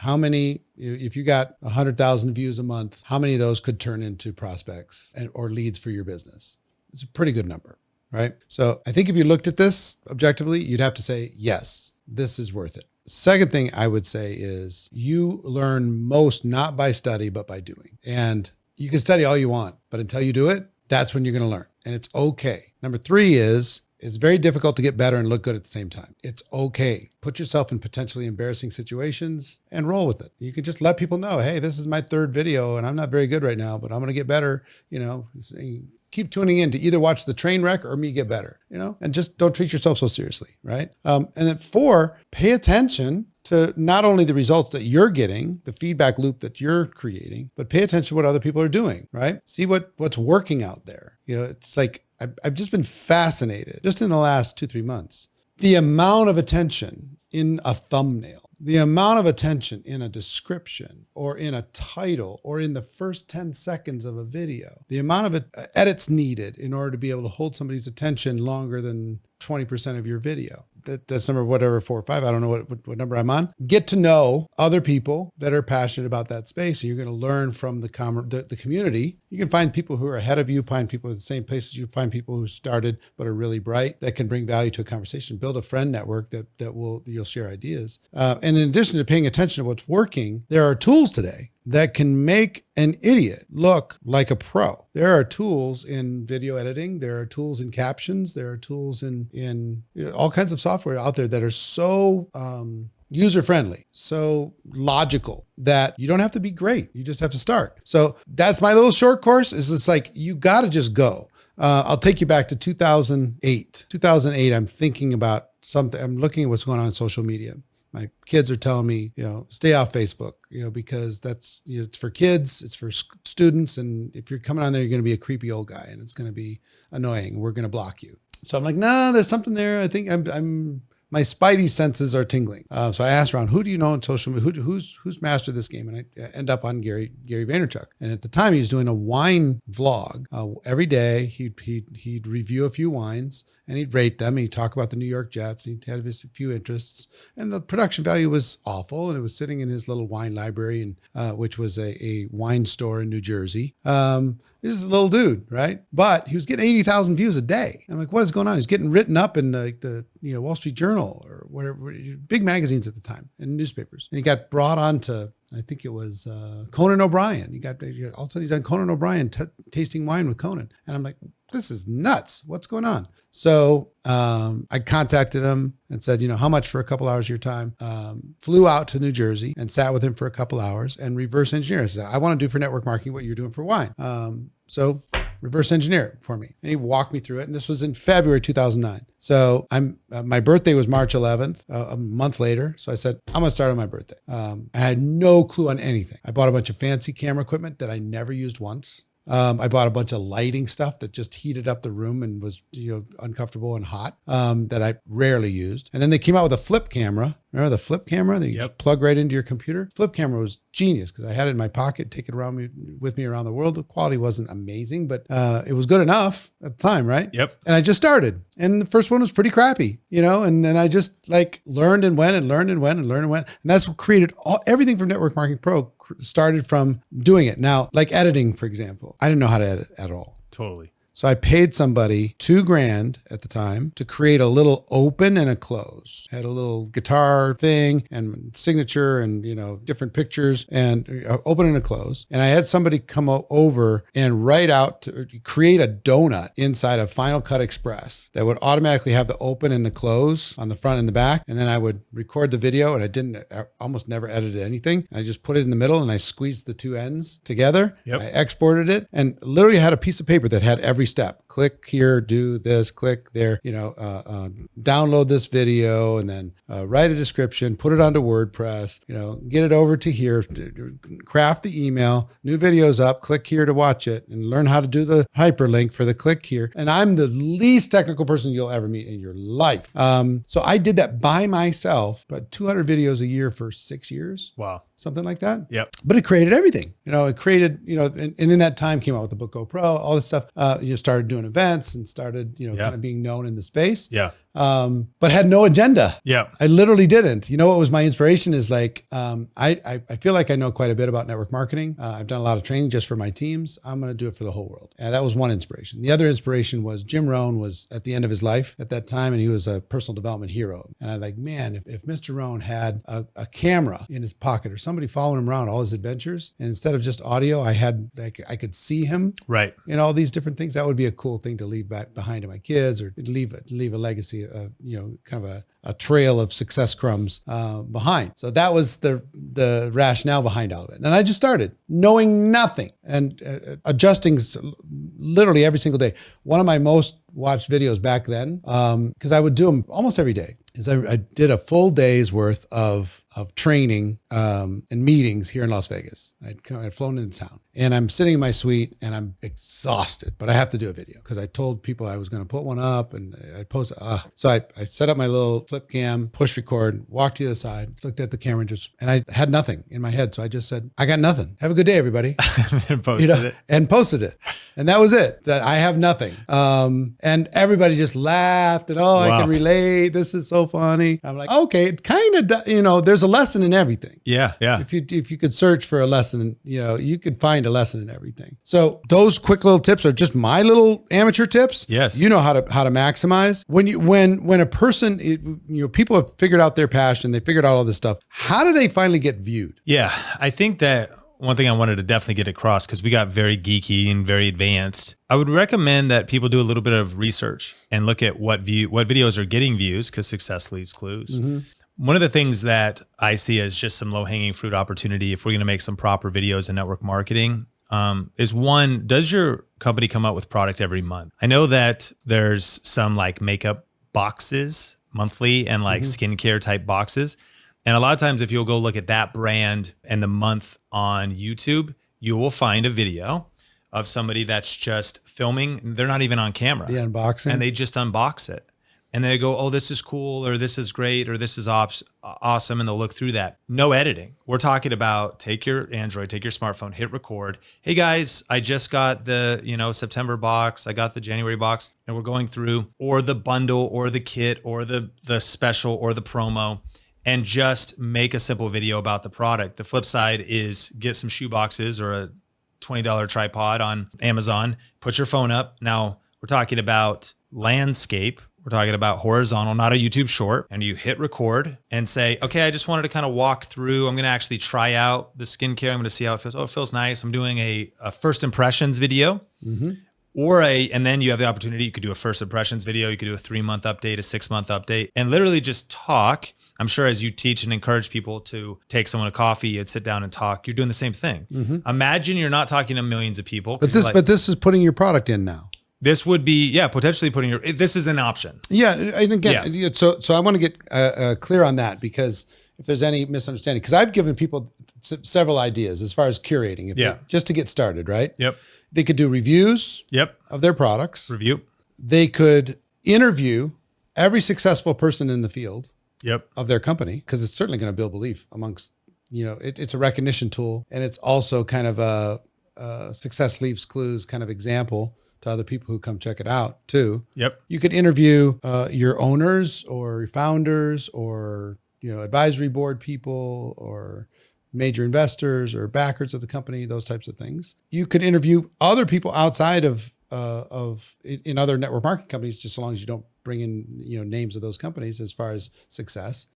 how many, if you got 100,000 views a month, how many of those could turn into prospects or leads for your business? It's a pretty good number, right? So I think if you looked at this objectively, you'd have to say, yes, this is worth it. Second thing I would say is you learn most not by study, but by doing. And you can study all you want, but until you do it, that's when you're going to learn. And it's okay. Number 3 is it's very difficult to get better and look good at the same time. It's okay. Put yourself in potentially embarrassing situations and roll with it. You can just let people know, hey, this is my 3rd video and I'm not very good right now, but I'm going to get better. Keep tuning in to either watch the train wreck or me get better, and just don't treat yourself so seriously, right? And then 4, pay attention to not only the results that you're getting, the feedback loop that you're creating, but pay attention to what other people are doing, right? See what's working out there. It's like, I've just been fascinated just in the last 2-3 months, the amount of attention in a thumbnail, the amount of attention in a description or in a title or in the first 10 seconds of a video, the amount of edits needed in order to be able to hold somebody's attention longer than 20% of your video. That's number whatever, 4 or 5. I don't know what number I'm on. Get to know other people that are passionate about that space. And you're going to learn from the community. You can find people who are ahead of you, find people at the same places you, find people who started but are really bright that can bring value to a conversation. Build a friend network you'll share ideas. And in addition to paying attention to what's working, there are tools today that can make an idiot look like a pro. There are tools in video editing. There are tools in captions. There are tools in all kinds of software out there that are so user-friendly, so logical that you don't have to be great. You just have to start. So that's my little short course. It's like, you got to just go. I'll take you back to 2008. 2008, I'm thinking about something. I'm looking at what's going on in social media. My kids are telling me, stay off Facebook, because that's, it's for kids, it's for students. And if you're coming on there, you're going to be a creepy old guy and it's going to be annoying. We're going to block you. So I'm like, no, there's something there. I think my spidey senses are tingling. So I asked around, who do you know in social media? Who's mastered this game? And I end up on Gary Vaynerchuk. And at the time he was doing a wine vlog. Every day he'd review a few wines and he'd rate them. And he'd talk about the New York Jets. He had a few interests, and the production value was awful. And it was sitting in his little wine library, which was a wine store in New Jersey. This is a little dude, right? But he was getting 80,000 views a day. I'm like, what is going on? He's getting written up in the Wall Street Journal or whatever, big magazines at the time and newspapers. And he got brought on to, I think it was Conan O'Brien. All of a sudden he's on Conan O'Brien tasting wine with Conan. And I'm like, this is nuts. What's going on? So I contacted him and said, how much for a couple hours of your time? Flew out to New Jersey and sat with him for a couple hours and reverse engineer. I said, I want to do for network marketing what you're doing for wine. So reverse engineer it for me. And he walked me through it. And this was in February 2009. So my birthday was March 11th, a month later. So I said, I'm going to start on my birthday. I had no clue on anything. I bought a bunch of fancy camera equipment that I never used once. I bought a bunch of lighting stuff that just heated up the room and was, uncomfortable and hot, that I rarely used. And then they came out with a flip camera. Remember the flip camera that you just plug right into your computer? Flip camera was genius because I had it in my pocket, take it with me around the world. The quality wasn't amazing, but it was good enough at the time, right? Yep. And I just started. And the first one was pretty crappy, and then I just learned and went and learned and went and learned and went. And that's what created everything from Network Marketing Pro started from doing it. Now, like editing, for example, I didn't know how to edit at all. Totally. So I paid somebody $2,000 at the time to create a little open and a close. Had a little guitar thing and signature and, different pictures and open and a close. And I had somebody come over and write out to create a donut inside of Final Cut Express that would automatically have the open and the close on the front and the back. And then I would record the video, and I almost never edited anything. I just put it in the middle and I squeezed the two ends together. Yep. I exported it and literally had a piece of paper that had every step. Click here, do this, click there, download this video and then write a description, put it onto WordPress, get it over to here, craft the email, new videos up, click here to watch it and learn how to do the hyperlink for the click here. And I'm the least technical person you'll ever meet in your life. So I did that by myself, but 200 videos a year for 6 years. Wow. Something like that. Yep. But it created everything. It created, and in that time came out with the Book Go Pro, all this stuff. Started doing events and started, kind of being known in the space. Yeah. but had no agenda. Yeah. I literally didn't. You know what was my inspiration is like, I feel like I know quite a bit about network marketing. I've done a lot of training just for my teams. I'm going to do it for the whole world. And that was one inspiration. The other inspiration was Jim Rohn was at the end of his life at that time, and he was a personal development hero. And I'm like, man, if Mr. Rohn had a camera in his pocket or somebody following him around all his adventures, and instead of just audio, I could see him Right. in all these different things. That would be a cool thing to leave back behind to my kids, or leave a legacy, kind of a trail of success crumbs behind. So that was the rationale behind all of it. And I just started knowing nothing and adjusting literally every single day. One of my most watched videos back then, because I would do them almost every day, is I did a full day's worth of training and meetings here in Las Vegas. I'd flown into town, and I'm sitting in my suite and I'm exhausted, but I have to do a video because I told people I was going to put one up, and I posted. So I set up my little flip cam, push record, walked to the other side, looked at the camera, and I had nothing in my head. So I just said, I got nothing. Have a good day, everybody. And posted it. And that was it. That I have nothing. And everybody just laughed and, Wow. I can relate. This is so funny. I'm like, okay, it kind of, there's a lesson in everything. Yeah. Yeah. If you could search for a lesson, you could find a lesson in everything. So those quick little tips are just my little amateur tips. Yes. You know how to maximize. When a person, people have figured out their passion, they figured out all this stuff. How do they finally get viewed? Yeah. I think that one thing I wanted to definitely get across, because we got very geeky and very advanced, I would recommend that people do a little bit of research and look at what videos are getting views, because success leaves clues. Mm-hmm. One of the things that I see as just some low-hanging fruit opportunity, if we're going to make some proper videos in network marketing, is one, does your company come out with product every month? I know that there's some like makeup boxes monthly and like skincare type boxes. And a lot of times if you'll go look at that brand and the month on YouTube, you will find a video of somebody that's just filming. They're not even on camera. The unboxing. And they just unbox it. And they go, oh, this is cool, or this is great, or this is awesome. And they'll look through that. No editing. We're talking about take your Android, take your smartphone, hit record. Hey guys, I just got the, September box. I got the January box, and we're going through, or the bundle or the kit or the special or the promo, and just make a simple video about the product. The flip side is get some shoe boxes or a $20 tripod on Amazon, put your phone up. Now we're talking about landscape. We're talking about horizontal, not a YouTube short. And you hit record and say, okay, I just wanted to kind of walk through. I'm going to actually try out the skincare. I'm going to see how it feels. Oh, it feels nice. I'm doing a first impressions video. Mm-hmm. And then you have the opportunity, you could do a first impressions video, you could do a 3-month update, a 6-month update, and literally just talk. I'm sure as you teach and encourage people to take someone to coffee and sit down and talk, you're doing the same thing. Mm-hmm. Imagine you're not talking to millions of people. But this is putting your product in now. This would be, potentially putting this is an option. Yeah. And again, so I want to get clear on that, because if there's any misunderstanding, because I've given people several ideas as far as curating, just to get started, right? Yep. They could do reviews of their products. They could interview every successful person in the field of their company, because it's certainly going to build belief amongst, it's a recognition tool. And it's also kind of a success leaves clues kind of example to other people who come check it out too. Yep. You could interview your owners or founders or, advisory board people or major investors or backers of the company, those types of things. You could interview other people outside of in other network marketing companies, just so long as you don't bring in, names of those companies as far as success.